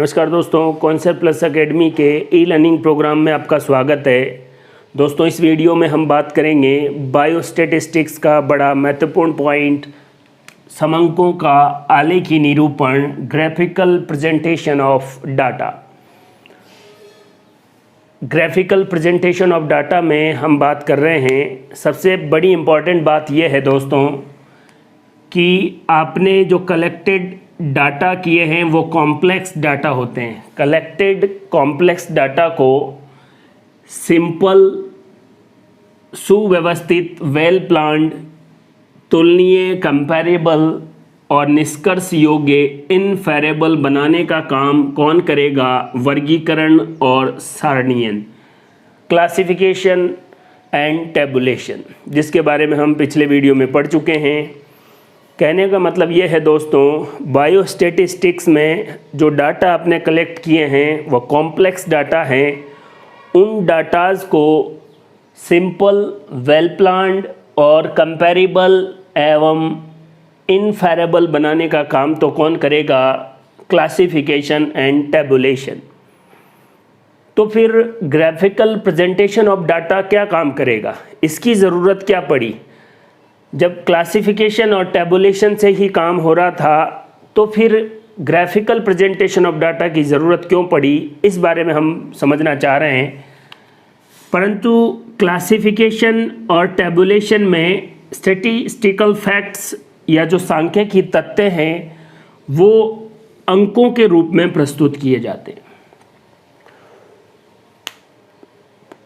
नमस्कार दोस्तों, concept plus academy के ई लर्निंग प्रोग्राम में आपका स्वागत है। दोस्तों, इस वीडियो में हम बात करेंगे बायोस्टैटिस्टिक्स का बड़ा महत्वपूर्ण पॉइंट, समंकों का आलेखी निरूपण, graphical presentation of data. Graphical presentation of data में हम बात कर रहे हैं। सबसे बड़ी इम्पॉर्टेंट बात यह है दोस्तों कि आपने जो कलेक्टेड डाटा किए हैं वो कॉम्प्लेक्स डाटा होते हैं। कलेक्टेड कॉम्प्लेक्स डाटा को सिंपल, सुव्यवस्थित, वेल प्लान्ड, तुलनीय, कंपैरेबल और निष्कर्ष योग्य, इनफेरेबल बनाने का काम कौन करेगा? वर्गीकरण और सारणीयन, क्लासिफिकेशन एंड टेबुलेशन, जिसके बारे में हम पिछले वीडियो में पढ़ चुके हैं। कहने का मतलब ये है दोस्तों, बायोस्टैटिस्टिक्स में जो डाटा आपने कलेक्ट किए हैं वो कॉम्प्लेक्स डाटा हैं। उन डाटाज को सिंपल, वेल प्लान्ड और कंपैरेबल एवं इनफेरेबल बनाने का काम तो कौन करेगा? Classification and tabulation. तो फिर ग्राफिकल प्रेजेंटेशन ऑफ डाटा क्या काम करेगा? इसकी ज़रूरत क्या पड़ी? जब क्लासिफिकेशन और टेबुलेशन से ही काम हो रहा था तो फिर ग्राफिकल प्रेजेंटेशन ऑफ डाटा की ज़रूरत क्यों पड़ी? इस बारे में हम समझना चाह रहे हैं। परंतु क्लासिफिकेशन और टेबुलेशन में स्टैटिस्टिकल फैक्ट्स या जो सांख्यिकी तथ्य हैं वो अंकों के रूप में प्रस्तुत किए जाते हैं।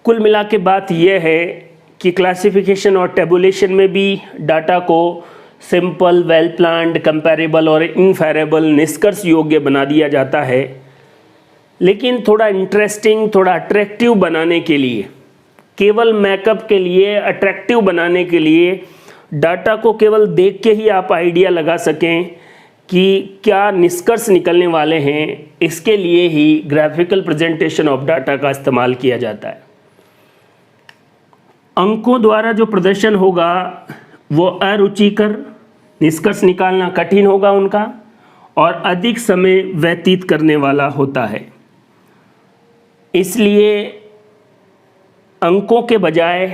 कुल मिला के बात यह है कि क्लासिफिकेशन और टेबुलेशन में भी डाटा को सिंपल, वेल प्लान्ड, कंपैरेबल और इनफेरेबल, निष्कर्ष योग्य बना दिया जाता है। लेकिन थोड़ा इंटरेस्टिंग, थोड़ा अट्रैक्टिव बनाने के लिए, केवल मेकअप के लिए, अट्रैक्टिव बनाने के लिए, डाटा को केवल देख के ही आप आइडिया लगा सकें कि क्या निष्कर्ष निकलने वाले हैं, इसके लिए ही ग्राफिकल प्रेजेंटेशन ऑफ डाटा का इस्तेमाल किया जाता है। अंकों द्वारा जो प्रदर्शन होगा वो अरुचिकर, निष्कर्ष निकालना कठिन होगा उनका, और अधिक समय व्यतीत करने वाला होता है। इसलिए अंकों के बजाय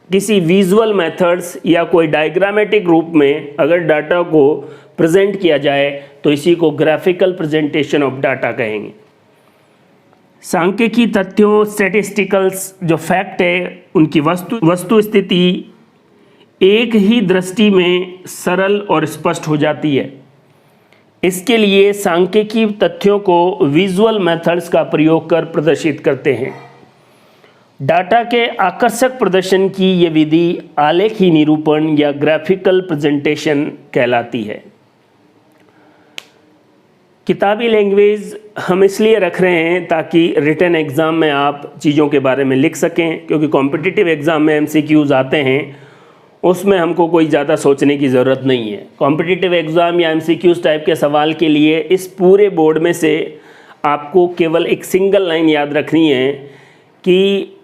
किसी विजुअल मेथड्स या कोई डायग्रामेटिक रूप में अगर डाटा को प्रेजेंट किया जाए तो इसी को ग्राफिकल प्रेजेंटेशन ऑफ डाटा कहेंगे। सांख्यिकी तथ्यों, स्टैटिस्टिकल्स जो फैक्ट है, उनकी वस्तु स्थिति एक ही दृष्टि में सरल और स्पष्ट हो जाती है। इसके लिए सांख्यिकी तथ्यों को विजुअल मेथड्स का प्रयोग कर प्रदर्शित करते हैं। डाटा के आकर्षक प्रदर्शन की ये विधि आलेखी निरूपण या ग्राफिकल प्रेजेंटेशन कहलाती है। किताबी लैंग्वेज हम इसलिए रख रहे हैं ताकि रिटन एग्ज़ाम में आप चीज़ों के बारे में लिख सकें, क्योंकि कॉम्पिटिटिव एग्ज़ाम में MCQs आते हैं, उसमें हमको कोई ज़्यादा सोचने की ज़रूरत नहीं है। कॉम्पिटिटिव एग्ज़ाम या MCQs टाइप के सवाल के लिए इस पूरे बोर्ड में से आपको केवल एक सिंगल लाइन याद रखनी है कि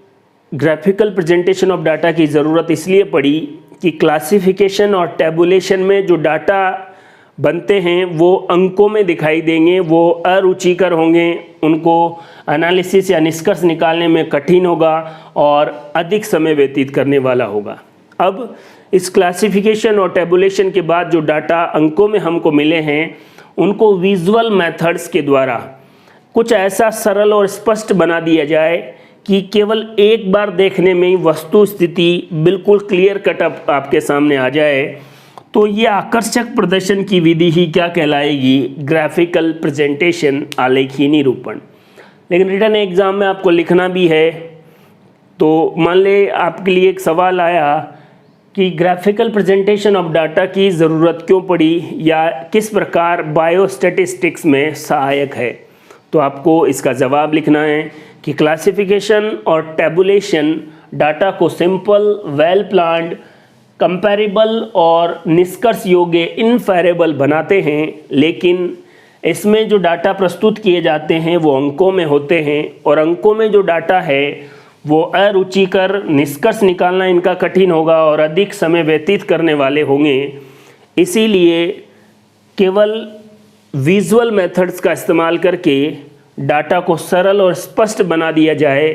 ग्राफिकल प्रेजेंटेशन ऑफ डाटा की ज़रूरत इसलिए पड़ी कि क्लासिफिकेशन और टेबुलेशन में जो डाटा बनते हैं वो अंकों में दिखाई देंगे, वो अरुचिकर होंगे, उनको एनालिसिस या निष्कर्ष निकालने में कठिन होगा और अधिक समय व्यतीत करने वाला होगा। अब इस क्लासिफिकेशन और टेबुलेशन के बाद जो डाटा अंकों में हमको मिले हैं उनको विजुअल मेथड्स के द्वारा कुछ ऐसा सरल और स्पष्ट बना दिया जाए कि केवल एक बार देखने में ही वस्तु स्थिति बिल्कुल क्लियर कट आपके सामने आ जाए। तो ये आकर्षक प्रदर्शन की विधि ही क्या कहलाएगी? ग्राफिकल प्रेजेंटेशन, आलेखी निरूपण। लेकिन रिटन एग्ज़ाम में आपको लिखना भी है, तो मान ले आपके लिए एक सवाल आया कि ग्राफिकल प्रेजेंटेशन ऑफ डाटा की ज़रूरत क्यों पड़ी या किस प्रकार बायोस्टैटिस्टिक्स में सहायक है, तो आपको इसका जवाब लिखना है कि क्लासिफिकेशन और टेबुलेशन डाटा को सिंपल, वेल प्लान्ड, कंपैरेबल और निष्कर्ष योग्य, इनफेरेबल बनाते हैं। लेकिन इसमें जो डाटा प्रस्तुत किए जाते हैं वो अंकों में होते हैं, और अंकों में जो डाटा है वो अरुचिकर, निष्कर्ष निकालना इनका कठिन होगा और अधिक समय व्यतीत करने वाले होंगे। इसीलिए केवल विजुअल मेथड्स का इस्तेमाल करके डाटा को सरल और स्पष्ट बना दिया जाए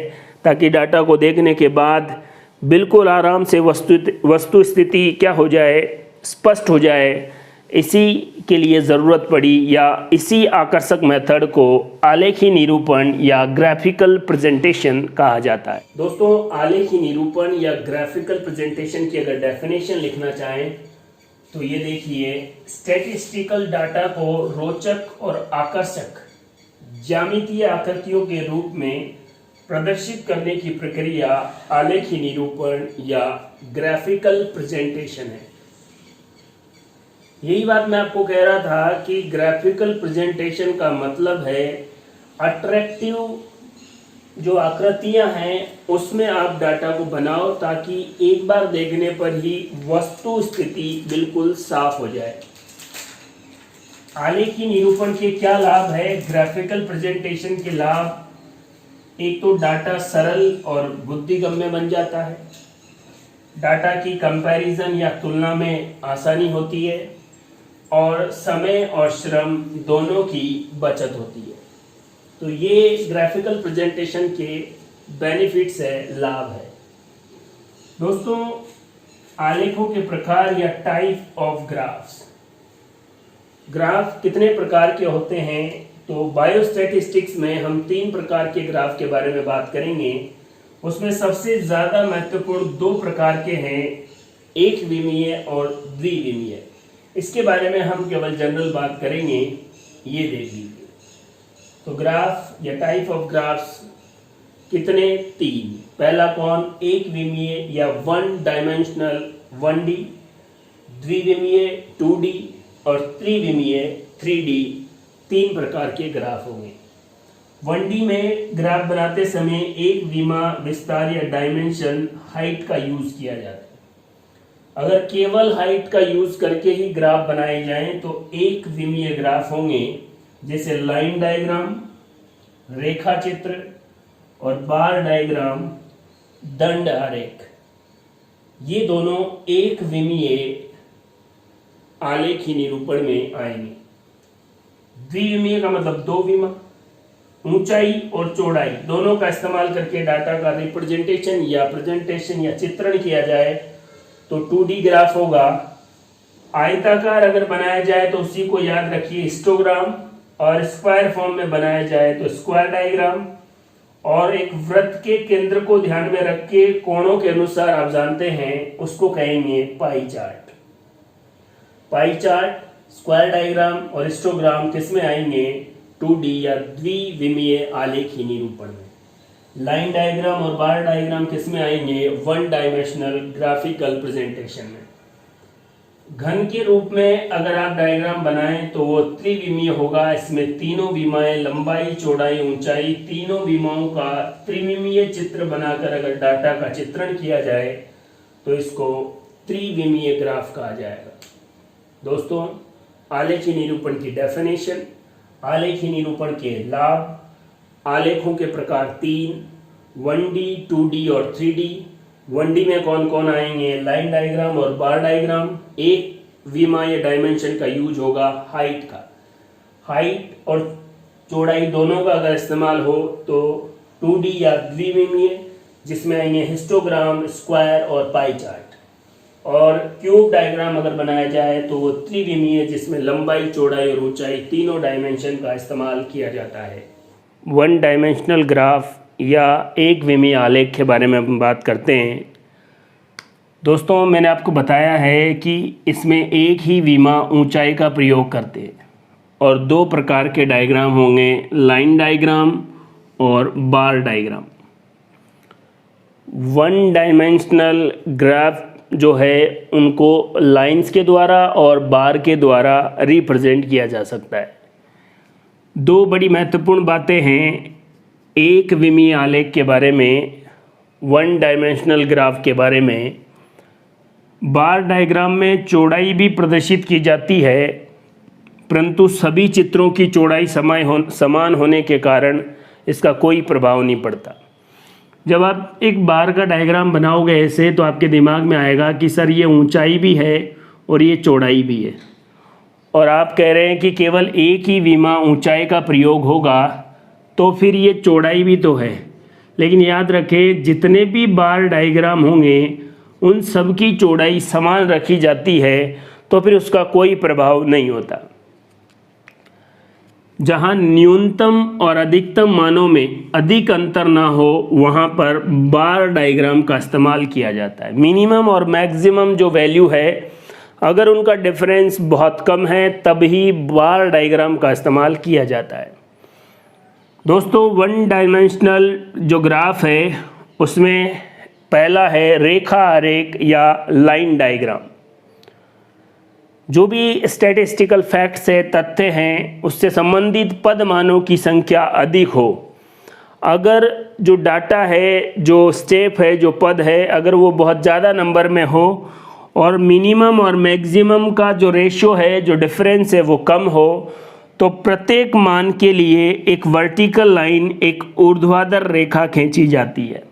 ताकि डाटा को देखने के बाद बिल्कुल आराम से वस्तु स्थिति क्या हो जाए, स्पष्ट हो जाए। इसी के लिए ज़रूरत पड़ी या इसी आकर्षक मेथड को आलेखी निरूपण या ग्राफिकल प्रेजेंटेशन कहा जाता है। दोस्तों, आलेखी निरूपण या ग्राफिकल प्रेजेंटेशन की अगर डेफिनेशन लिखना चाहें तो ये देखिए, स्टैटिस्टिकल डाटा को रोचक और आकर्षक ज्यामितीय आकृतियों के रूप में प्रदर्शित करने की प्रक्रिया आलेखी निरूपण या ग्राफिकल प्रेजेंटेशन है। यही बात मैं आपको कह रहा था कि ग्राफिकल प्रेजेंटेशन का मतलब है अट्रैक्टिव जो आकृतियां हैं उसमें आप डाटा को बनाओ ताकि एक बार देखने पर ही वस्तु स्थिति बिल्कुल साफ हो जाए। आलेखी निरूपण के क्या लाभ है? ग्राफिकल प्रेजेंटेशन के लाभ, एक तो डाटा सरल और बुद्धिगम्य बन जाता है, डाटा की कंपैरिजन या तुलना में आसानी होती है और समय और श्रम दोनों की बचत होती है। तो ये ग्राफिकल प्रेजेंटेशन के बेनिफिट्स है, लाभ है। दोस्तों, आलेखों के प्रकार या टाइप ऑफ ग्राफ्स। ग्राफ कितने प्रकार के होते हैं? तो बायोस्टैटिस्टिक्स में हम 3 प्रकार के ग्राफ के बारे में बात करेंगे। उसमें सबसे ज़्यादा महत्वपूर्ण 2 प्रकार के हैं, एक विमीय और द्विविमीय। इसके बारे में हम केवल जनरल बात करेंगे। ये देख लीजिए। तो ग्राफ या टाइप ऑफ ग्राफ्स कितने? 3। पहला कौन? एक विमीय या 1 डायमेंशनल 1D, द्विविमीय 2D और त्रिविमीय 3D। 3 प्रकार के ग्राफ होंगे। 1D में ग्राफ बनाते समय एक विमा विस्तार या डायमेंशन हाइट का यूज किया जाता है। अगर केवल हाइट का यूज करके ही ग्राफ बनाए जाएं तो एक विमीय ग्राफ होंगे, जैसे लाइन डायग्राम, रेखा चित्र और बार डायग्राम, दंड आरेख। ये दोनों एक विमीय आलेखी निरूपण में आएंगे। द्विविमीय का मतलब 2 विमा, ऊंचाई और चौड़ाई दोनों का इस्तेमाल करके डाटा का रिप्रेजेंटेशन या प्रेजेंटेशन या चित्रण किया जाए तो 2D ग्राफ होगा। आयताकार अगर बनाया जाए तो उसी को याद रखिए हिस्टोग्राम, और स्क्वायर फॉर्म में बनाया जाए तो स्क्वायर डायग्राम, और एक वृत्त के केंद्र को ध्यान में रख के कोणों के अनुसार आप जानते हैं उसको कहेंगे pie chart. Pie chart, square diagram और हिस्टोग्राम किसमें आएंगे? 2D या द्विविमीय आलेखी निरूपण में। लाइन डायग्राम और बार डायग्राम किसमें आएंगे? 1 डायमेंशनल ग्राफिकल प्रेजेंटेशन में। घन के रूप में अगर आप डायग्राम बनाएं तो वो त्रिविमीय होगा। इसमें तीनों विमाएं, लंबाई, चौड़ाई, ऊंचाई, तीनों विमाओं का त्रिविमीय चित्र बनाकर अगर डाटा का चित्रण किया जाए तो इसको त्रिविमीय ग्राफ कहा जाएगा। दोस्तों, आलेखी निरूपण की डेफिनेशन, आलेखी निरूपण के लाभ, आलेखों के प्रकार 3, 1D, 2D और 3D। 1D में कौन कौन आएंगे? लाइन डायग्राम और बार डायग्राम। एक विमा या डायमेंशन का यूज होगा हाइट का। हाइट और चौड़ाई दोनों का अगर इस्तेमाल हो तो 2D या द्विविमीय, जिसमें आएंगे हिस्टोग्राम, स्क्वायर और पाई चार्ट। और क्यूब डायग्राम अगर बनाया जाए तो वो त्रिविमीय, जिसमें लंबाई, चौड़ाई और ऊंचाई तीनों डायमेंशन का इस्तेमाल किया जाता है। 1 डायमेंशनल ग्राफ या एक विमीय आलेख के बारे में हम बात करते हैं। दोस्तों, मैंने आपको बताया है कि इसमें एक ही विमा ऊंचाई का प्रयोग करते हैं और 2 प्रकार के डायग्राम होंगे, लाइन डायग्राम और बार डायग्राम। 1 डायमेंशनल ग्राफ जो है उनको लाइंस के द्वारा और बार के द्वारा रिप्रेजेंट किया जा सकता है। 2 बड़ी महत्वपूर्ण बातें हैं एक विमीय आलेख के बारे में, 1 डायमेंशनल ग्राफ के बारे में। बार डायग्राम में चौड़ाई भी प्रदर्शित की जाती है, परंतु सभी चित्रों की चौड़ाई समान होने के कारण इसका कोई प्रभाव नहीं पड़ता। जब आप एक बार का डायग्राम बनाओगे ऐसे तो आपके दिमाग में आएगा कि सर ये ऊंचाई भी है और ये चौड़ाई भी है, और आप कह रहे हैं कि केवल एक ही विमा ऊंचाई का प्रयोग होगा, तो फिर ये चौड़ाई भी तो है। लेकिन याद रखें, जितने भी बार डायग्राम होंगे उन सब की चौड़ाई समान रखी जाती है, तो फिर उसका कोई प्रभाव नहीं होता। जहाँ न्यूनतम और अधिकतम मानों में अधिक अंतर ना हो, वहाँ पर बार डायग्राम का इस्तेमाल किया जाता है। मिनिमम और मैक्सिमम जो वैल्यू है, अगर उनका डिफरेंस बहुत कम है तभी बार डायग्राम का इस्तेमाल किया जाता है। दोस्तों, वन डायमेंशनल जो ग्राफ है उसमें पहला है रेखा आरेख या लाइन डायग्राम। जो भी स्टैटिस्टिकल फैक्ट्स है, तथ्य हैं, उससे संबंधित पद मानों की संख्या अधिक हो। अगर जो डाटा है, जो स्टेप है, जो पद है, अगर वो बहुत ज़्यादा नंबर में हो और मिनिमम और मैक्सिमम का जो रेशियो है, जो डिफरेंस है, वो कम हो, तो प्रत्येक मान के लिए एक वर्टिकल लाइन, एक ऊर्ध्वाधर रेखा खींची जाती है।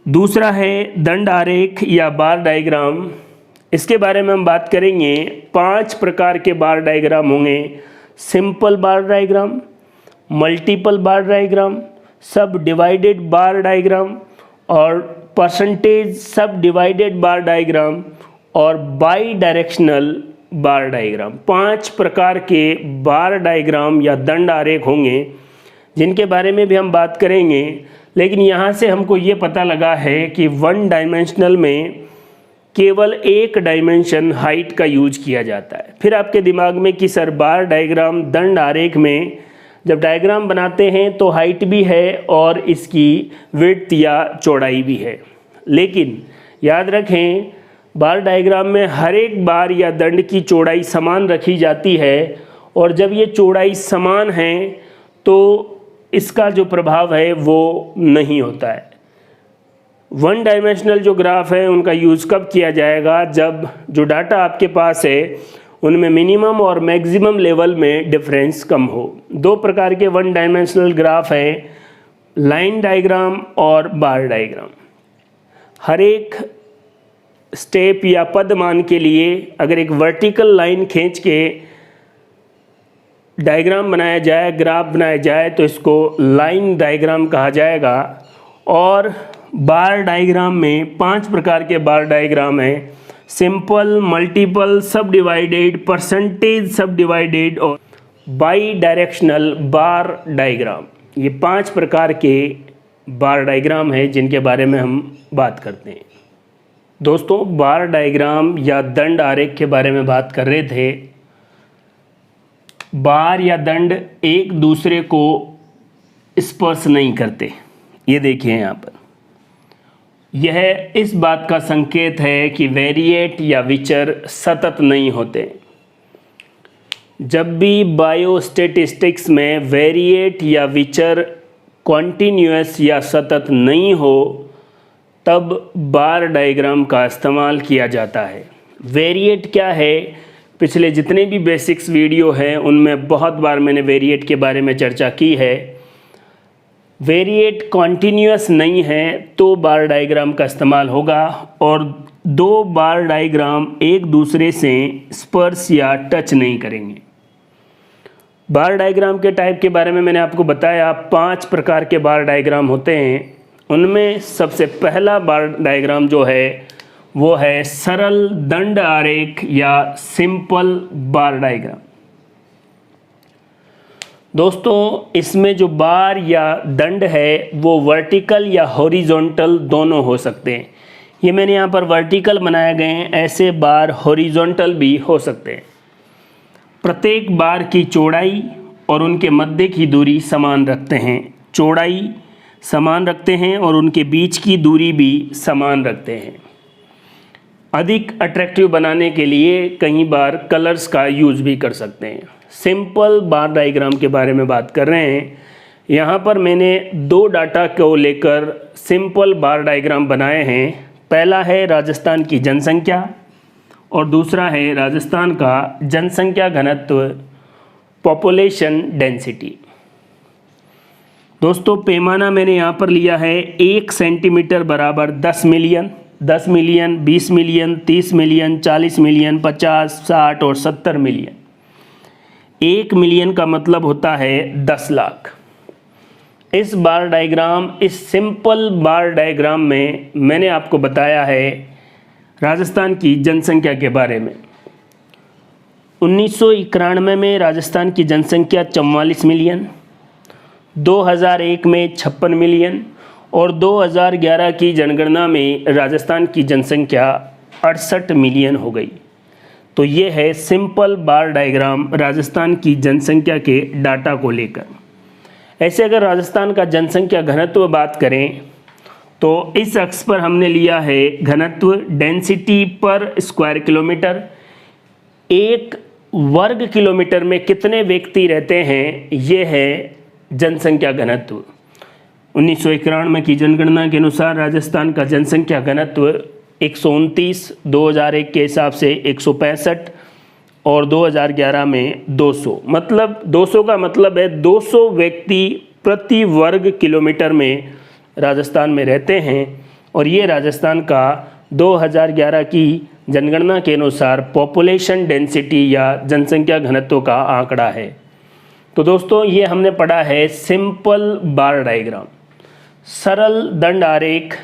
दूसरा है दंड आरेख या बार डायग्राम। इसके बारे में हम बात करेंगे। 5 प्रकार के बार डायग्राम होंगे। सिंपल बार डायग्राम, मल्टीपल बार डायग्राम, सब डिवाइडेड बार डायग्राम और परसेंटेज सब डिवाइडेड बार डायग्राम और बाई डायरेक्शनल बार डायग्राम। 5 प्रकार के बार डायग्राम या दंड आरेख होंगे, जिनके बारे में भी हम बात करेंगे। लेकिन यहाँ से हमको ये पता लगा है कि वन डायमेंशनल में केवल एक डायमेंशन हाइट का यूज किया जाता है। फिर आपके दिमाग में कि सर, बार डायग्राम, दंड आरेख में जब डायग्राम बनाते हैं तो हाइट भी है और इसकी विड्थ या चौड़ाई भी है। लेकिन याद रखें, बार डायग्राम में हर एक बार या दंड की चौड़ाई समान रखी जाती है, और जब ये चौड़ाई समान है तो इसका जो प्रभाव है वो नहीं होता है। वन डायमेंशनल जो ग्राफ है उनका यूज़ कब किया जाएगा? जब जो डाटा आपके पास है उनमें मिनिमम और मैक्सिमम लेवल में डिफरेंस कम हो। 2 प्रकार के वन डायमेंशनल ग्राफ है, लाइन डायग्राम और बार डायग्राम। हर एक स्टेप या पद मान के लिए अगर एक वर्टिकल लाइन खींच के डायग्राम बनाया जाए, ग्राफ बनाया जाए, तो इसको लाइन डायग्राम कहा जाएगा। और बार डायग्राम में 5 प्रकार के बार डायग्राम हैं। सिंपल, मल्टीपल, सब डिवाइडेड, परसेंटेज सब डिवाइडेड और बाई डायरेक्शनल बार डायग्राम। ये 5 प्रकार के बार डायग्राम हैं जिनके बारे में हम बात करते हैं। दोस्तों, बार डायग्राम या दंड आरेख के बारे में बात कर रहे थे। बार या दंड एक दूसरे को स्पर्श नहीं करते। ये देखिए यहाँ पर, यह इस बात का संकेत है कि वेरिएट या विचर सतत नहीं होते। जब भी बायोस्टैटिस्टिक्स में वेरिएट या विचर कॉन्टिन्यूअस या सतत नहीं हो, तब बार डायग्राम का इस्तेमाल किया जाता है। वेरिएट क्या है? पिछले जितने भी बेसिक्स वीडियो हैं उनमें बहुत बार मैंने वेरिएट के बारे में चर्चा की है। वेरिएट कॉन्टिन्यूअस नहीं है तो बार डायग्राम का इस्तेमाल होगा, और 2 बार डायग्राम एक दूसरे से स्पर्श या टच नहीं करेंगे। बार डायग्राम के टाइप के बारे में मैंने आपको बताया। 5 प्रकार के बार डायग्राम होते हैं। उनमें सबसे पहला बार डायग्राम जो है वो है सरल दंड आरेख या सिंपल बार डायग्राम। दोस्तों, इसमें जो बार या दंड है वो वर्टिकल या हॉरिजॉन्टल दोनों हो सकते हैं। ये मैंने यहाँ पर वर्टिकल बनाए गए हैं, ऐसे बार हॉरिजॉन्टल भी हो सकते हैं। प्रत्येक बार की चौड़ाई और उनके मध्य की दूरी समान रखते हैं। चौड़ाई समान रखते हैं और उनके बीच की दूरी भी समान रखते हैं। अधिक अट्रैक्टिव बनाने के लिए कई बार कलर्स का यूज़ भी कर सकते हैं। सिंपल बार डायग्राम के बारे में बात कर रहे हैं। यहाँ पर मैंने 2 डाटा को लेकर सिंपल बार डायग्राम बनाए हैं। पहला है राजस्थान की जनसंख्या और दूसरा है राजस्थान का जनसंख्या घनत्व, पॉपुलेशन डेंसिटी। दोस्तों, पैमाना मैंने यहाँ पर लिया है 1 सेंटीमीटर बराबर 10 million, 10 million, 20 million, 30 million, 40 million, 50, 60 और 70 मिलियन। 1 मिलियन का मतलब होता है 10 लाख। इस बार डायग्राम, इस सिंपल बार डायग्राम में मैंने आपको बताया है राजस्थान की जनसंख्या के बारे में। 1991 में राजस्थान की जनसंख्या 44 मिलियन, 2001 में 56 मिलियन और 2011 की जनगणना में राजस्थान की जनसंख्या 68 मिलियन हो गई। तो ये है सिंपल बार डायग्राम राजस्थान की जनसंख्या के डाटा को लेकर। ऐसे अगर राजस्थान का जनसंख्या घनत्व बात करें तो इस अक्ष पर हमने लिया है घनत्व, डेंसिटी पर स्क्वायर किलोमीटर। 1 वर्ग किलोमीटर में कितने व्यक्ति रहते हैं, ये है जनसंख्या घनत्व। 1991 की जनगणना के अनुसार राजस्थान का जनसंख्या घनत्व 129, 2001 के हिसाब से 165 और 2011 में 200। मतलब 200 का मतलब है 200 व्यक्ति प्रति वर्ग किलोमीटर में राजस्थान में रहते हैं। और ये राजस्थान का 2011 की जनगणना के अनुसार पॉपुलेशन डेंसिटी या जनसंख्या घनत्व का आंकड़ा है। तो दोस्तों ये हमने पढ़ा है सिंपल बार डायग्राम, सरल दंड आरेख।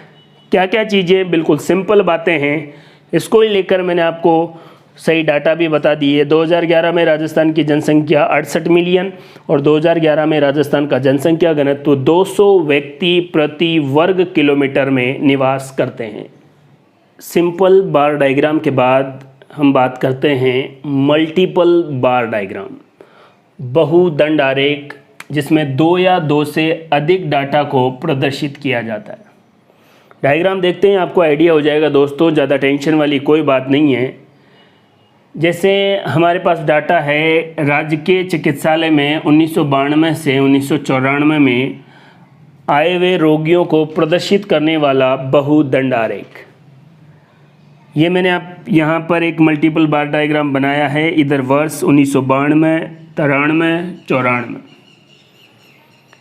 क्या क्या चीज़ें बिल्कुल सिंपल बातें हैं, इसको ही लेकर मैंने आपको सही डाटा भी बता दिए। 2011 में राजस्थान की जनसंख्या 68 मिलियन और 2011 में राजस्थान का जनसंख्या घनत्व 200 व्यक्ति प्रति वर्ग किलोमीटर में निवास करते हैं। सिंपल बार डायग्राम के बाद हम बात करते हैं मल्टीपल बार डायग्राम, बहुदंड आरेख, जिसमें 2 या 2 से अधिक डाटा को प्रदर्शित किया जाता है। डायग्राम देखते हैं, आपको आइडिया हो जाएगा दोस्तों, ज़्यादा टेंशन वाली कोई बात नहीं है। जैसे हमारे पास डाटा है राजकीय चिकित्सालय में 1992 से 1994 में आए हुए रोगियों को प्रदर्शित करने वाला बहुदंड आरेख। ये मैंने आप यहाँ पर एक मल्टीपल बार डायग्राम बनाया है। इधर वर्ष 1992, 93, 94।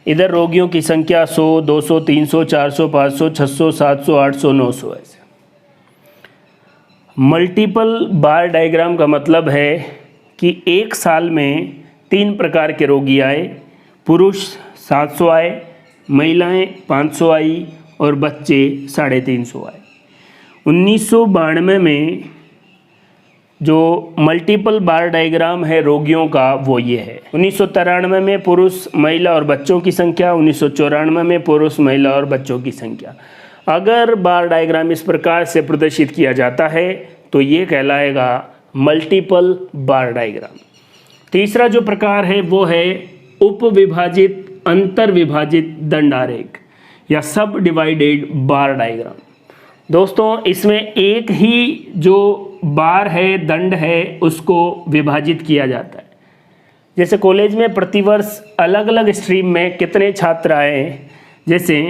इधर रोगियों की संख्या 100, 200, 300, 400, 500, 600, 700, 800, 900 ऐसे। मल्टीपल बार डायग्राम का मतलब है कि एक साल में 3 प्रकार के रोगी आए। पुरुष 700 आए, महिलाएं 500 आई और बच्चे 350 आए। 1992 में जो मल्टीपल बार डायग्राम है रोगियों का वो ये है। 1993 में पुरुष, महिला और बच्चों की संख्या, 1994 में पुरुष, महिला और बच्चों की संख्या। अगर बार डायग्राम इस प्रकार से प्रदर्शित किया जाता है तो ये कहलाएगा मल्टीपल बार डायग्राम। तीसरा जो प्रकार है वो है उपविभाजित, अंतर विभाजित दंड आरेख या सब डिवाइडेड बार डायग्राम। दोस्तों इसमें एक ही जो बार है, दंड है, उसको विभाजित किया जाता है। जैसे कॉलेज में प्रतिवर्ष अलग अलग स्ट्रीम में कितने छात्र आए, जैसे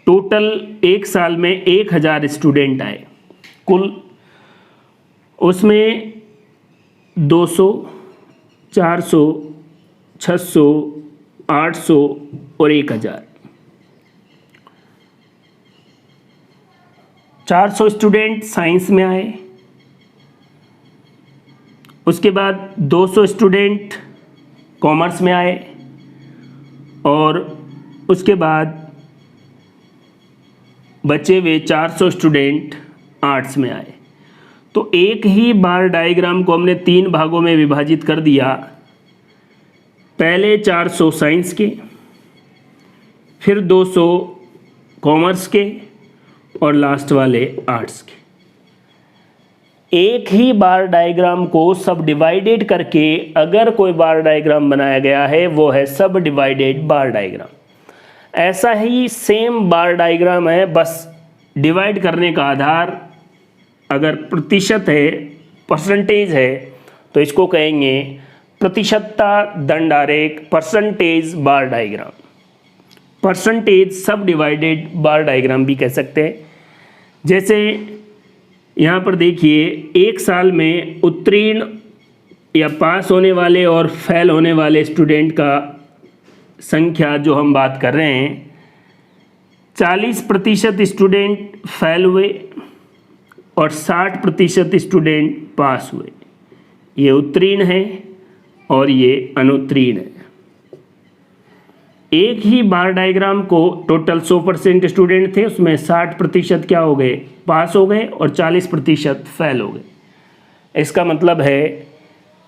टोटल एक साल में 1000 स्टूडेंट आए कुल, उसमें 200, 400, 600, 800 और 1000। 400 स्टूडेंट साइंस में आए, उसके बाद 200 स्टूडेंट कॉमर्स में आए और उसके बाद बचे हुए 400 स्टूडेंट आर्ट्स में आए। तो एक ही बार डायग्राम को हमने 3 भागों में विभाजित कर दिया। पहले 400 साइंस के, फिर 200 कॉमर्स के और लास्ट वाले आर्ट्स के। एक ही बार डायग्राम को सब डिवाइडेड करके अगर कोई बार डायग्राम बनाया गया है वो है सब डिवाइडेड बार डायग्राम। ऐसा ही सेम बार डायग्राम है, बस डिवाइड करने का आधार अगर प्रतिशत है, परसेंटेज है, तो इसको कहेंगे प्रतिशतता दंड आरेख, परसेंटेज बार डायग्राम। परसेंटेज सब डिवाइडेड बार डायग्राम भी कह सकते हैं। जैसे यहाँ पर देखिए, एक साल में उत्तीर्ण या पास होने वाले और फेल होने वाले स्टूडेंट का संख्या जो हम बात कर रहे हैं, 40% स्टूडेंट फेल हुए और 60% स्टूडेंट पास हुए। ये उत्तीर्ण है और ये अनुत्तीर्ण है। एक ही बार डायग्राम को टोटल 100% स्टूडेंट थे, उसमें 60% क्या हो गए, पास हो गए और 40% फेल हो गए। इसका मतलब है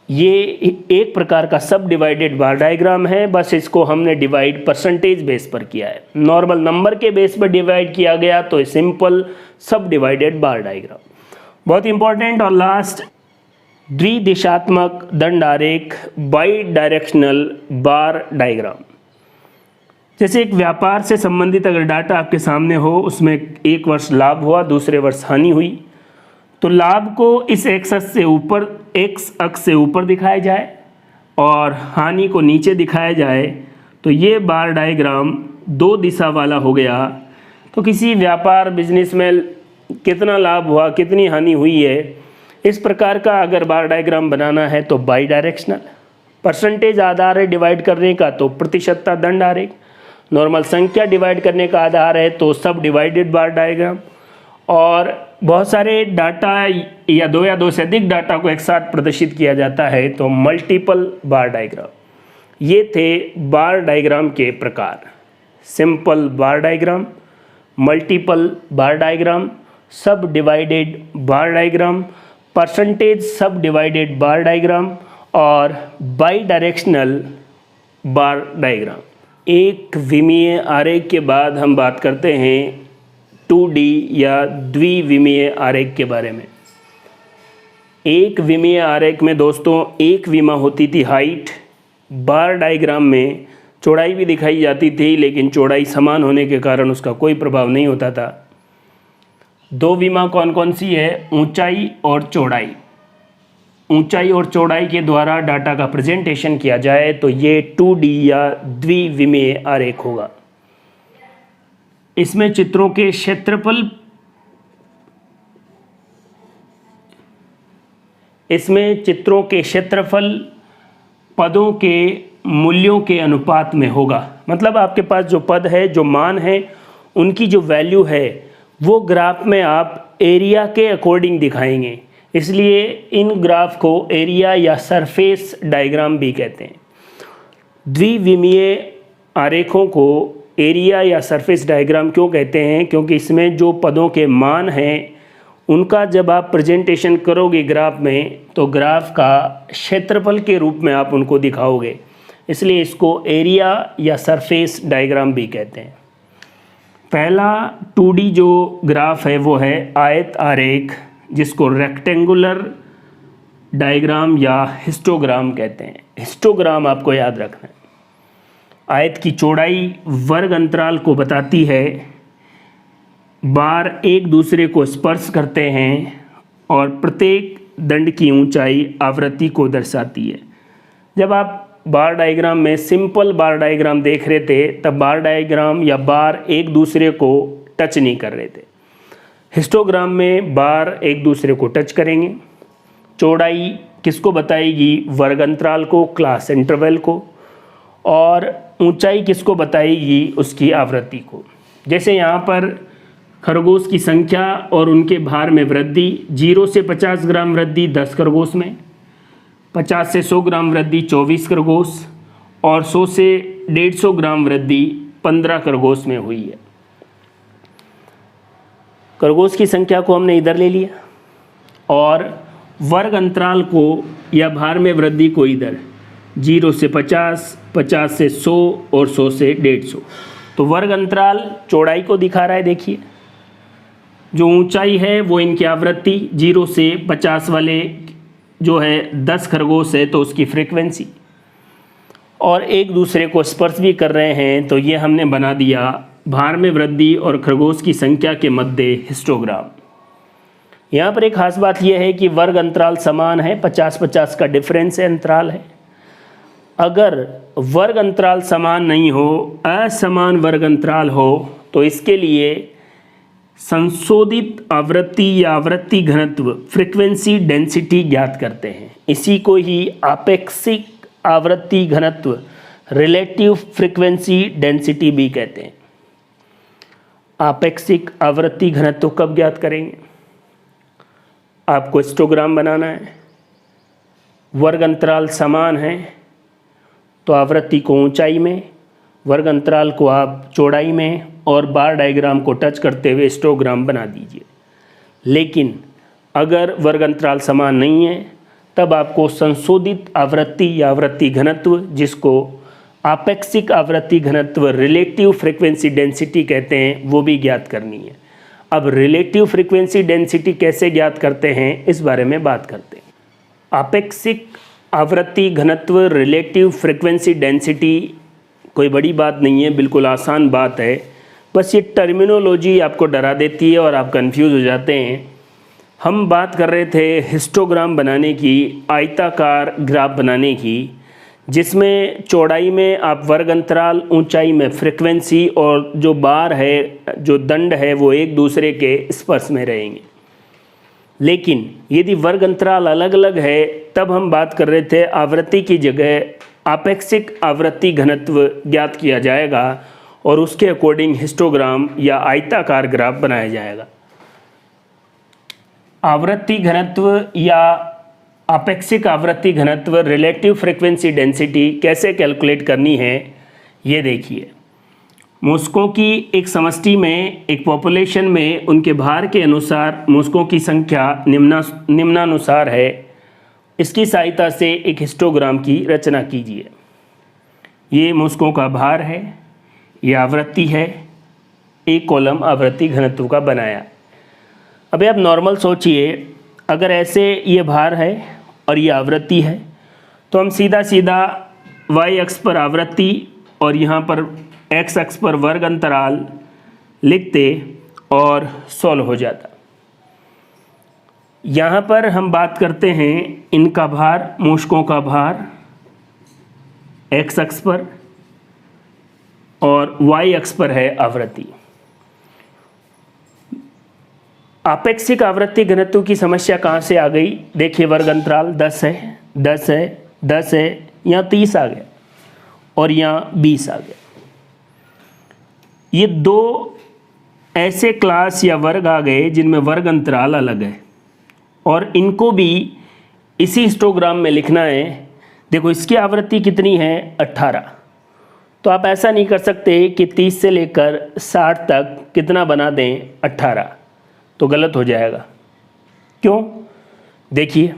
ये एक प्रकार का सब डिवाइडेड बार डायग्राम है, बस इसको हमने डिवाइड परसेंटेज बेस पर किया है। नॉर्मल नंबर के बेस पर डिवाइड किया गया तो सिंपल सब डिवाइडेड बार डायग्राम। बहुत इंपॉर्टेंट और लास्ट, द्विदिशात्मक दंड आरेख, बाई डायरेक्शनल बार डायग्राम। जैसे एक व्यापार से संबंधित अगर डाटा आपके सामने हो, उसमें एक वर्ष लाभ हुआ, दूसरे वर्ष हानि हुई, तो लाभ को इस एक्स अक्ष से ऊपर दिखाया जाए और हानि को नीचे दिखाया जाए, तो ये बार डायग्राम दो दिशा वाला हो गया। तो किसी व्यापार बिजनेस में कितना लाभ हुआ, कितनी हानि हुई है, इस प्रकार का अगर बार डायग्राम बनाना है तो बाई डायरेक्शनल। परसेंटेज आधार है डिवाइड करने का तो प्रतिशतता दंड आरेख। नॉर्मल संख्या डिवाइड करने का आधार है तो सब डिवाइडेड बार डायग्राम। और बहुत सारे डाटा या दो से अधिक डाटा को एक साथ प्रदर्शित किया जाता है तो मल्टीपल बार डायग्राम। ये थे बार डायग्राम के प्रकार, सिंपल बार डायग्राम, मल्टीपल बार डायग्राम, सब डिवाइडेड बार डायग्राम, परसेंटेज सब डिवाइडेड बार डायग्राम और बाई डायरेक्शनल बार डायग्राम। एक विमीय आरेख के बाद हम बात करते हैं 2D या द्विविमीय आरेख के बारे में। एक विमीय आरेख में दोस्तों एक विमा होती थी हाइट, बार डायग्राम में चौड़ाई भी दिखाई जाती थी, लेकिन चौड़ाई समान होने के कारण उसका कोई प्रभाव नहीं होता था। दो विमा कौन कौन सी है, ऊंचाई और चौड़ाई। ऊंचाई और चौड़ाई के द्वारा डाटा का प्रेजेंटेशन किया जाए तो ये 2D या द्विविमीय आरेख होगा। इसमें चित्रों के क्षेत्रफल पदों के मूल्यों के अनुपात में होगा। मतलब आपके पास जो पद है, जो मान है, उनकी जो वैल्यू है वो ग्राफ में आप एरिया के अकॉर्डिंग दिखाएंगे। इसलिए इन ग्राफ को एरिया या सरफेस डायग्राम भी कहते हैं। द्विविमीय आरेखों को एरिया या सरफेस डायग्राम क्यों कहते हैं, क्योंकि इसमें जो पदों के मान हैं उनका जब आप प्रेजेंटेशन करोगे ग्राफ में तो ग्राफ का क्षेत्रफल के रूप में आप उनको दिखाओगे, इसलिए इसको एरिया या सरफेस डायग्राम भी कहते हैं। पहला 2D जो ग्राफ है वो है आयत आरेख, जिसको रेक्टेंगुलर डायग्राम या हिस्टोग्राम कहते हैं। हिस्टोग्राम आपको याद रखना है। आयत की चौड़ाई वर्ग अंतराल को बताती है, बार एक दूसरे को स्पर्श करते हैं और प्रत्येक दंड की ऊंचाई आवृत्ति को दर्शाती है। जब आप बार डायग्राम में सिंपल बार डायग्राम देख रहे थे तब बार डायग्राम या बार एक दूसरे को टच नहीं कर रहे थे। हिस्टोग्राम में बार एक दूसरे को टच करेंगे। चौड़ाई किसको बताएगी, वर्ग अंतराल को, क्लास इंटरवल को, और ऊंचाई किसको बताएगी, उसकी आवृत्ति को। जैसे यहाँ पर खरगोश की संख्या और उनके भार में वृद्धि, 0 से 50 ग्राम वृद्धि 10 खरगोश में, 50 से 100 ग्राम वृद्धि 24 खरगोश और 100 से 150 ग्राम वृद्धि 15 खरगोश में हुई है। खरगोश की संख्या को हमने इधर ले लिया और वर्ग अंतराल को या भार में वृद्धि को इधर, 0 से 50, 50 से 100 और 100 से 150। तो वर्ग अंतराल चौड़ाई को दिखा रहा है। देखिए जो ऊंचाई है वो इनकी आवृत्ति, 0 से 50 वाले जो है 10 खरगोश है तो उसकी फ्रीक्वेंसी, और एक दूसरे को स्पर्श भी कर रहे हैं तो ये हमने बना दिया भार में वृद्धि और खरगोश की संख्या के मध्य हिस्टोग्राम। यहाँ पर एक खास बात यह है कि वर्ग अंतराल समान है, 50-50 का डिफरेंस है, अंतराल है। अगर वर्ग अंतराल समान नहीं हो, असमान वर्ग अंतराल हो, तो इसके लिए संशोधित आवृत्ति या आवृत्ति घनत्व, फ्रीक्वेंसी डेंसिटी ज्ञात करते हैं। इसी को ही आपेक्षिक आवृत्ति घनत्व, रिलेटिव फ्रीक्वेंसी डेंसिटी भी कहते हैं। आपेक्षिक आवृत्ति घनत्व कब ज्ञात करेंगे, आपको हिस्टोग्राम बनाना है, वर्ग अंतराल समान हैं तो आवृत्ति को ऊंचाई में, वर्ग अंतराल को आप चौड़ाई में और बार डायग्राम को टच करते हुए हिस्टोग्राम बना दीजिए। लेकिन अगर वर्ग अंतराल समान नहीं है तब आपको संशोधित आवृत्ति या आवृत्ति घनत्व, जिसको आपेक्षिक आवृत्ति घनत्व रिलेटिव फ्रीक्वेंसी डेंसिटी कहते हैं, वो भी ज्ञात करनी है। अब रिलेटिव फ्रीक्वेंसी डेंसिटी कैसे ज्ञात करते हैं इस बारे में बात करते हैं। आपेक्षिक आवृत्ति घनत्व रिलेटिव फ्रीक्वेंसी डेंसिटी कोई बड़ी बात नहीं है, बिल्कुल आसान बात है। बस ये टर्मिनोलॉजी आपको डरा देती है और आप कंफ्यूज हो जाते हैं। हम बात कर रहे थे हिस्टोग्राम बनाने की, आयताकार ग्राफ बनाने की, जिसमें चौड़ाई में आप वर्ग अंतराल, ऊंचाई में फ्रीक्वेंसी और जो बार है, जो दंड है, वो एक दूसरे के स्पर्श में रहेंगे। लेकिन यदि वर्ग अंतराल अलग अलग है तब हम बात कर रहे थे आवृत्ति की जगह आपेक्षिक आवृत्ति घनत्व ज्ञात किया जाएगा और उसके अकॉर्डिंग हिस्टोग्राम या आयताकार ग्राफ बनाया जाएगा। आवृत्ति घनत्व या आपेक्षिक आवृत्ति घनत्व रिलेटिव फ्रीक्वेंसी डेंसिटी कैसे कैलकुलेट करनी है ये देखिए। मूषकों की एक समष्टि में, एक पॉपुलेशन में उनके भार के अनुसार मूषकों की संख्या निम्नानुसार है। इसकी सहायता से एक हिस्टोग्राम की रचना कीजिए। ये मूषकों का भार है, ये आवृत्ति है, एक कॉलम आवृत्ति घनत्व का बनाया। अभी आप नॉर्मल सोचिए, अगर ऐसे ये भार है और ये आवृत्ति है तो हम सीधा सीधा y अक्ष पर आवृत्ति और यहाँ पर x अक्ष पर वर्ग अंतराल लिखते और सॉल्व हो जाता। यहाँ पर हम बात करते हैं इनका भार, मूषकों का भार x अक्ष पर और y अक्ष पर है आवृत्ति। आपेक्षिक आवृत्ति घनत्व की समस्या कहाँ से आ गई? देखिए, वर्ग अंतराल 10 है, 10 है, 10 है, यहाँ 30 आ गया और यहाँ 20 आ गया। ये दो ऐसे क्लास या वर्ग आ गए जिनमें वर्ग अंतराल अलग है और इनको भी इसी हिस्टोग्राम में लिखना है। देखो, इसकी आवृत्ति कितनी है? 18। तो आप ऐसा नहीं कर सकते कि 30 से लेकर 60 तक कितना बना दें? 18, तो गलत हो जाएगा। क्यों? देखिए,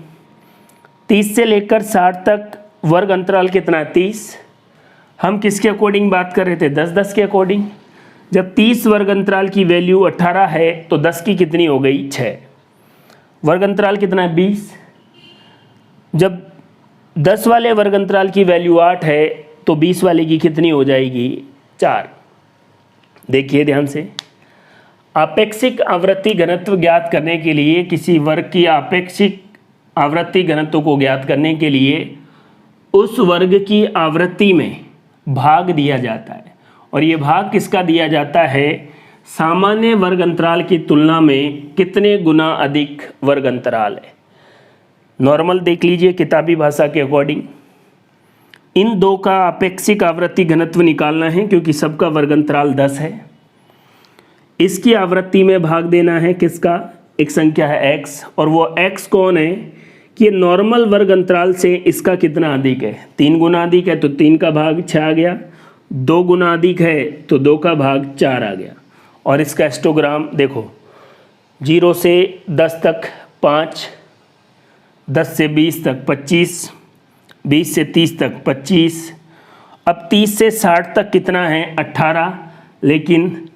30 से लेकर 60 तक वर्ग अंतराल कितना है? 30। हम किसके अकॉर्डिंग बात कर रहे थे? 10-10 के अकॉर्डिंग। जब 30 वर्ग अंतराल की वैल्यू 18 है तो 10 की कितनी हो गई? 6। वर्ग अंतराल कितना है? 20। जब 10 वाले वर्ग अंतराल की वैल्यू 8 है तो 20 वाले की कितनी हो जाएगी? 4। देखिए ध्यान से, आपेक्षिक आवृत्ति घनत्व ज्ञात करने के लिए, किसी वर्ग की आपेक्षिक आवृत्ति घनत्व को ज्ञात करने के लिए उस वर्ग की आवृत्ति में भाग दिया जाता है। और ये भाग किसका दिया जाता है? सामान्य वर्ग अंतराल की तुलना में कितने गुना अधिक वर्ग अंतराल है। नॉर्मल देख लीजिए किताबी भाषा के अकॉर्डिंग। इन दो का आपेक्षिक आवृत्ति घनत्व निकालना है क्योंकि सबका वर्ग अंतराल 10 है। इसकी आवृत्ति में भाग देना है किसका? एक संख्या है x, और वो x कौन है कि नॉर्मल वर्ग अंतराल से इसका कितना अधिक है? 3 गुना अधिक है तो 3 का भाग 6 आ गया, 2 गुना अधिक है तो 2 का भाग 4 आ गया। और इसका हिस्टोग्राम देखो, 0 से 10 तक 5, 10 से 20 तक 25, 20 से 30 तक 25, अब 30 से 60 तक कितना है? 18, लेकिन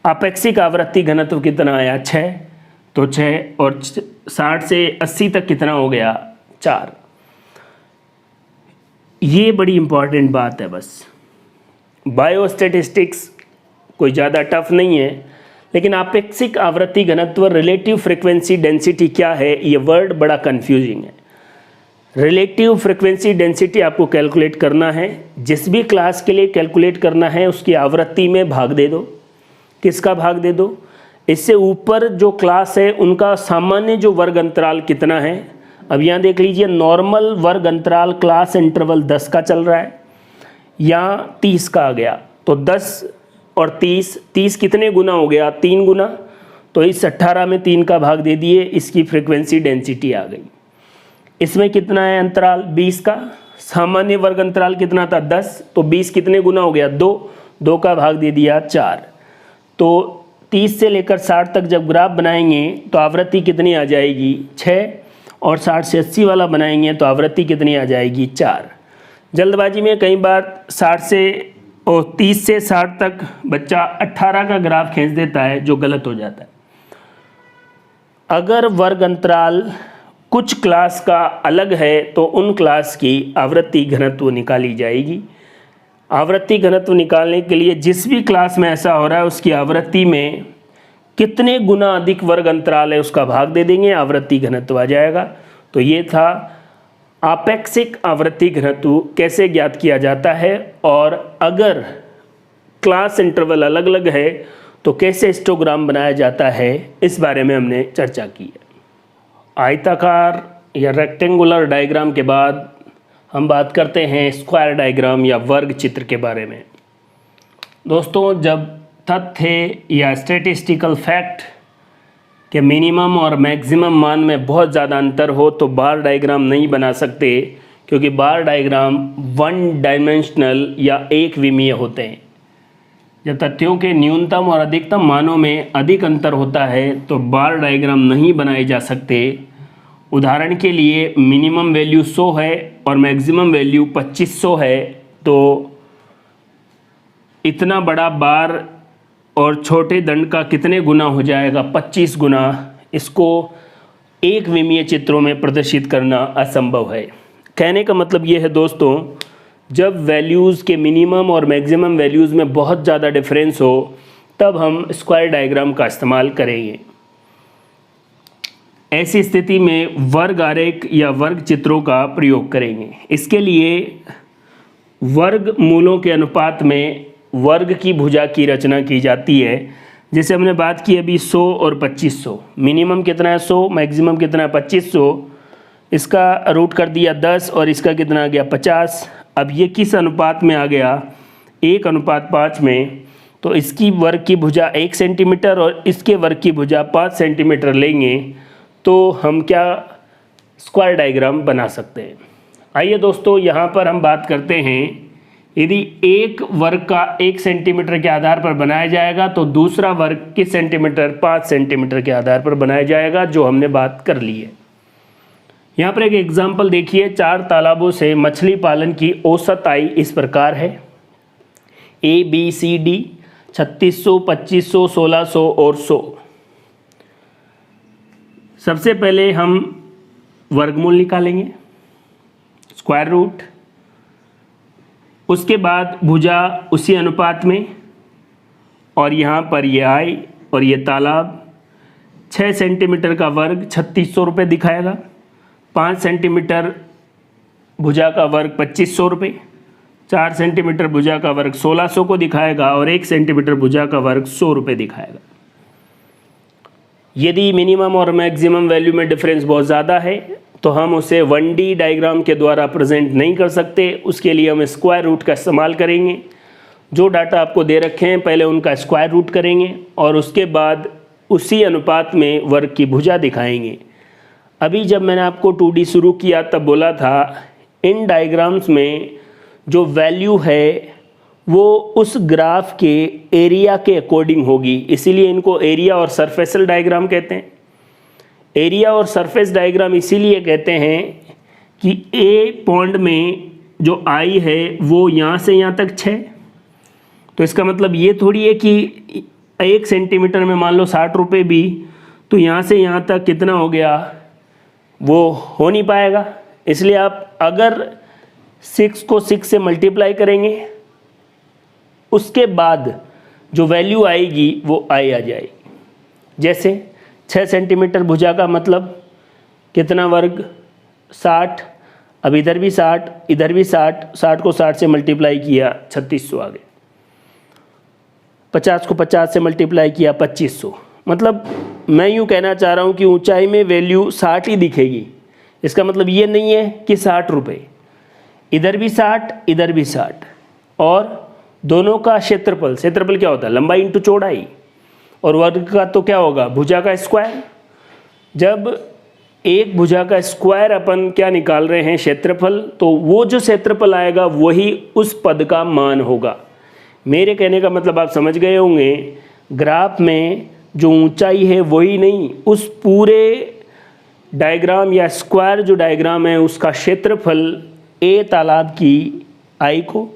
आपेक्षिक आवृत्ति घनत्व कितना आया? 6, तो 6, और 60 से 80 तक कितना हो गया? 4। ये बड़ी इंपॉर्टेंट बात है। बस बायोस्टैटिस्टिक्स कोई ज़्यादा टफ नहीं है, लेकिन आपेक्षिक आवृत्ति घनत्व रिलेटिव फ्रीक्वेंसी डेंसिटी क्या है, ये वर्ड बड़ा कंफ्यूजिंग है। रिलेटिव फ्रीक्वेंसी डेंसिटी आपको कैलकुलेट करना है, जिस भी क्लास के लिए कैलकुलेट करना है उसकी आवृत्ति में भाग दे दो। किसका भाग दे दो? इससे ऊपर जो क्लास है उनका सामान्य जो वर्ग अंतराल कितना है। अब यहाँ देख लीजिए, नॉर्मल वर्ग अंतराल क्लास इंटरवल 10 का चल रहा है, यहाँ 30 का आ गया, तो 10 और 30 कितने गुना हो गया? 3 गुना। तो इस 18 में 3 का भाग दे दिए, इसकी फ्रीक्वेंसी डेंसिटी आ गई। इसमें कितना है अंतराल 20 का, सामान्य वर्ग अंतराल कितना था 10, तो 20 कितने गुना हो गया 2, 2 का भाग दे दिया 4। तो 30 से लेकर 60 तक जब ग्राफ बनाएंगे तो आवृत्ति कितनी आ जाएगी 6, और 60 से 80 वाला बनाएंगे तो आवृत्ति कितनी आ जाएगी 4। जल्दबाजी में कई बार 60 से और 30 से 60 तक बच्चा 18 का ग्राफ खींच देता है, जो गलत हो जाता है। अगर वर्ग अंतराल कुछ क्लास का अलग है तो उन क्लास की आवृत्ति घनत्व निकाली जाएगी। आवृत्ति घनत्व निकालने के लिए जिस भी क्लास में ऐसा हो रहा है उसकी आवृत्ति में कितने गुना अधिक वर्ग अंतराल है उसका भाग दे देंगे, आवृत्ति घनत्व आ जाएगा। तो ये था आपेक्षिक आवृत्ति घनत्व कैसे ज्ञात किया जाता है, और अगर क्लास इंटरवल अलग अलग है तो कैसे हिस्टोग्राम बनाया जाता है, इस बारे में हमने चर्चा की है। आयताकार या रेक्टेंगुलर डायग्राम के बाद हम बात करते हैं स्क्वायर डायग्राम या वर्ग चित्र के बारे में। दोस्तों, जब तथ्य या स्टैटिस्टिकल फैक्ट के मिनिमम और मैक्सिमम मान में बहुत ज़्यादा अंतर हो तो बार डायग्राम नहीं बना सकते, क्योंकि बार डायग्राम वन डायमेंशनल या एक विमीय होते हैं। जब तथ्यों के न्यूनतम और अधिकतम मानों में अधिक अंतर होता है तो बार डायग्राम नहीं बनाए जा सकते। उदाहरण के लिए मिनिमम वैल्यू 100 है और मैक्सिमम वैल्यू 2500 है, तो इतना बड़ा बार और छोटे दंड का कितने गुना हो जाएगा 25 गुना। इसको एक विमीय चित्रों में प्रदर्शित करना असंभव है। कहने का मतलब ये है दोस्तों, जब वैल्यूज़ के मिनिमम और मैक्सिमम वैल्यूज़ में बहुत ज़्यादा डिफरेंस हो तब हम स्क्वायर डायग्राम का इस्तेमाल करेंगे। ऐसी स्थिति में वर्ग आरेख या वर्ग चित्रों का प्रयोग करेंगे। इसके लिए वर्ग मूलों के अनुपात में वर्ग की भुजा की रचना की जाती है। जैसे हमने बात की अभी 100 और 2500, मिनिमम कितना है 100, मैक्सिमम कितना है 2500, इसका रूट कर दिया 10 और इसका कितना आ गया 50। अब ये किस अनुपात में आ गया 1:5 में, तो इसकी वर्ग की भुजा 1 सेंटीमीटर और इसके वर्ग की भुजा 5 सेंटीमीटर लेंगे तो हम क्या स्क्वायर डायग्राम बना सकते हैं। आइए दोस्तों, यहाँ पर हम बात करते हैं, यदि एक वर्ग का 1 सेंटीमीटर के आधार पर बनाया जाएगा तो दूसरा वर्ग किस सेंटीमीटर 5 सेंटीमीटर के आधार पर बनाया जाएगा, जो हमने बात कर ली है। यहाँ पर एक एग्जाम्पल देखिए, 4 तालाबों से मछली पालन की औसत आय इस प्रकार है ABCD 3600, 2500, 1600 और 100। सबसे पहले हम वर्गमूल निकालेंगे, स्क्वायर रूट, उसके बाद भुजा उसी अनुपात में, और यहाँ पर ये आय और ये तालाब। 6 सेंटीमीटर का वर्ग 3600 रुपये दिखाएगा, 5 सेंटीमीटर भुजा का वर्ग 2500 रुपये, 4 सेंटीमीटर भुजा का वर्ग 1600 को दिखाएगा और 1 सेंटीमीटर भुजा का वर्ग 100 रुपये दिखाएगा। यदि मिनिमम और मैक्सिमम वैल्यू में डिफरेंस बहुत ज़्यादा है तो हम उसे 1D डायग्राम के द्वारा प्रेजेंट नहीं कर सकते, उसके लिए हम स्क्वायर रूट का इस्तेमाल करेंगे। जो डाटा आपको दे रखे हैं पहले उनका स्क्वायर रूट करेंगे और उसके बाद उसी अनुपात में वर्ग की भुजा दिखाएंगे। अभी जब मैंने आपको 2D शुरू किया तब बोला था इन डायग्राम्स में जो वैल्यू है वो उस ग्राफ के एरिया के अकॉर्डिंग होगी, इसीलिए इनको एरिया और सरफेसल डायग्राम कहते हैं। एरिया और सरफेस डायग्राम इसीलिए कहते हैं कि ए पॉइंट में जो आई है वो यहाँ से यहाँ तक 6, तो इसका मतलब ये थोड़ी है कि 1 सेंटीमीटर में मान लो 60 रुपये भी, तो यहाँ से यहाँ तक कितना हो गया, वो हो नहीं पाएगा। इसलिए आप अगर 6 को 6 से मल्टीप्लाई करेंगे उसके बाद जो वैल्यू आएगी वो आई आ जाएगी। जैसे 6 सेंटीमीटर भुजा का मतलब कितना वर्ग 60, अब इधर भी 60 इधर भी 60, 60 को 60 से मल्टीप्लाई किया 3600 आ गए, 50 को 50 से मल्टीप्लाई किया 2500। मतलब मैं यूँ कहना चाह रहा हूँ कि ऊंचाई में वैल्यू 60 ही दिखेगी। इसका मतलब ये नहीं है कि 60 रुपये, इधर भी 60 इधर भी 60, और दोनों का क्षेत्रफल, क्षेत्रफल क्या होता है लंबाई इंटू चौड़ाई, और वर्ग का तो क्या होगा भुजा का स्क्वायर। जब एक भुजा का स्क्वायर अपन क्या निकाल रहे हैं, क्षेत्रफल, तो वो जो क्षेत्रफल आएगा वही उस पद का मान होगा। मेरे कहने का मतलब आप समझ गए होंगे, ग्राफ में जो ऊंचाई है वही नहीं, उस पूरे डायग्राम या स्क्वायर जो डायग्राम है उसका क्षेत्रफल ए तालाब की आई को,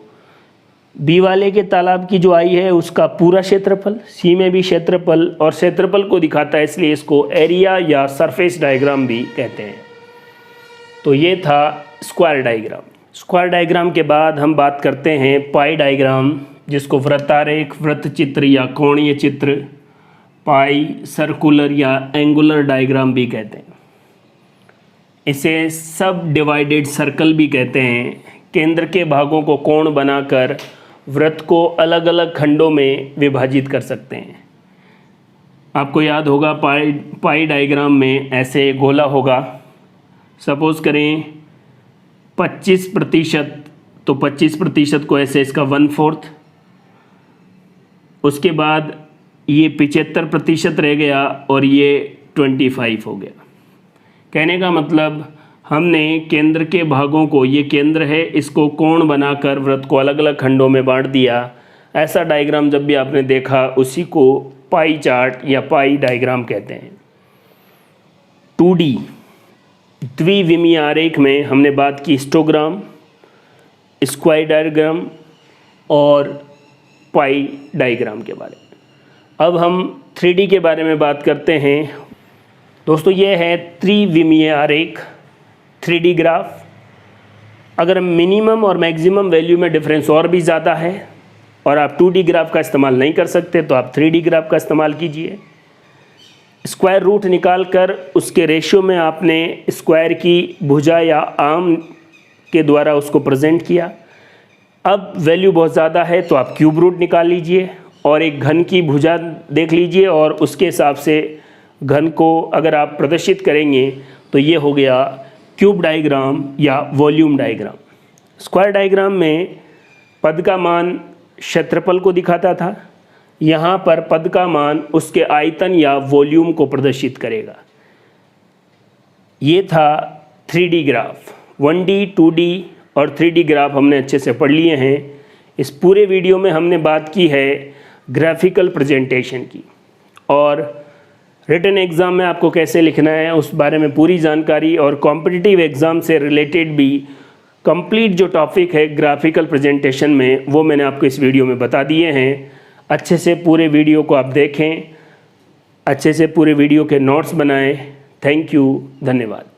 बी वाले के तालाब की जो आई है उसका पूरा क्षेत्रफल, सी में भी क्षेत्रफल, और क्षेत्रफल को दिखाता है इसलिए इसको एरिया या सरफेस डायग्राम भी कहते हैं। तो ये था स्क्वायर डायग्राम। स्क्वायर डायग्राम के बाद हम बात करते हैं पाई डायग्राम, जिसको वृत्तारेख, वृत्त चित्र या कोणीय चित्र, पाई, सर्कुलर या एंगुलर डायग्राम भी कहते हैं। इसे सब डिवाइडेड सर्कल भी कहते हैं। केंद्र के भागों को कोण बनाकर वृत्त को अलग अलग खंडों में विभाजित कर सकते हैं। आपको याद होगा पाई डायग्राम में ऐसे गोला होगा, सपोज करें 25%, तो 25% को ऐसे इसका 1/4, उसके बाद ये 75% रह गया और ये 25 हो गया। कहने का मतलब हमने केंद्र के भागों को, ये केंद्र है, इसको कोण बनाकर वृत्त को अलग अलग खंडों में बांट दिया। ऐसा डायग्राम जब भी आपने देखा उसी को पाई चार्ट या पाई डायग्राम कहते हैं। 2D द्विविमीय आरेख में हमने बात की हिस्टोग्राम, स्क्वायर डायग्राम और पाई डायग्राम के बारे में। अब हम 3D के बारे में बात करते हैं। दोस्तों ये है त्रिविमीय आरेख, 3D ग्राफ। अगर मिनिमम और मैक्सिमम वैल्यू में डिफरेंस और भी ज़्यादा है और आप 2D ग्राफ का इस्तेमाल नहीं कर सकते तो आप 3D ग्राफ का इस्तेमाल कीजिए। स्क्वायर रूट निकाल कर उसके रेशियो में आपने स्क्वायर की भुजा या आर्म के द्वारा उसको प्रेजेंट किया। अब वैल्यू बहुत ज़्यादा है तो आप क्यूब रूट निकाल लीजिए और एक घन की भुजा देख लीजिए और उसके हिसाब से घन को अगर आप प्रदर्शित करेंगे तो ये हो गया क्यूब डायग्राम या वॉल्यूम डायग्राम। स्क्वायर डायग्राम में पद का मान क्षेत्रफल को दिखाता था, यहाँ पर पद का मान उसके आयतन या वॉल्यूम को प्रदर्शित करेगा। ये था 3D ग्राफ। 1D, 2D और 3D ग्राफ हमने अच्छे से पढ़ लिए हैं। इस पूरे वीडियो में हमने बात की है ग्राफिकल प्रेजेंटेशन की और रिटन एग्ज़ाम में आपको कैसे लिखना है उस बारे में पूरी जानकारी, और कॉम्पिटिटिव एग्ज़ाम से रिलेटेड भी कंप्लीट जो टॉपिक है ग्राफिकल प्रेजेंटेशन में वो मैंने आपको इस वीडियो में बता दिए हैं। अच्छे से पूरे वीडियो को आप देखें, अच्छे से पूरे वीडियो के नोट्स बनाएं। थैंक यू, धन्यवाद।